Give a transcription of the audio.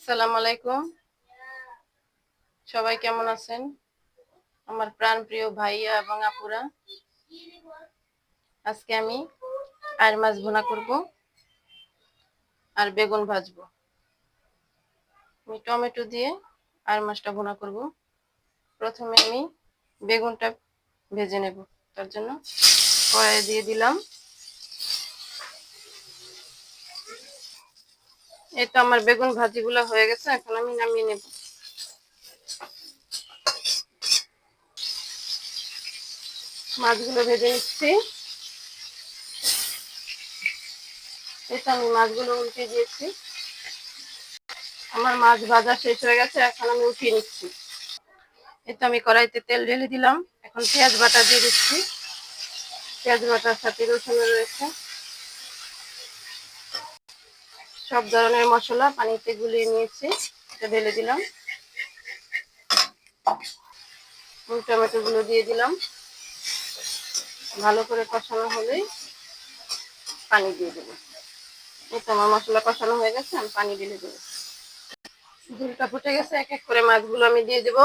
আসসালামু আলাইকুম। সবাই কেমন আছেন? আমার প্রাণপ্রিয় ভাইয়া এবং আপুরা, আজকে আমি আইড় মাছ ভুনা করব আর বেগুন ভাজবো। আমি টমেটো দিয়ে আইড় মাছটা ভুনা করব। প্রথমে আমি বেগুনটা ভেজে নেব। তার জন্য কড়াইয়ে দিয়ে দিলাম। এই তো আমার বেগুন ভাজিগুলো হয়ে গেছে, এখন আমি নামিয়ে নেব। মাছগুলো ভেজে নিচ্ছি। এই তো আমি মাছগুলো উল্টে দিয়েছি। আমার মাছ ভাজা শেষ হয়ে গেছে, এখন আমি উঠিয়ে নিচ্ছি। এই তো আমি কড়াইতে তেল ঢেলে দিলাম। এখন পেঁয়াজ বাটা দিয়ে দিচ্ছি। পেঁয়াজ বাটার সাথে রসুন রয়েছে, সব ধরনের মশলা পানিতে গুলিয়ে নিয়েছি, এটা ঢেলে দিলাম। টমেটো গুলো দিয়ে দিলাম। ভালো করে কষানো হলেই পানি দিয়ে দেবো। এই তো আমার মশলা কষানো হয়ে গেছে, আমি পানি ঢেলে দেবো। ঝোলটা ফুটে গেছে, এক এক করে মাছগুলো আমি দিয়ে দেবো।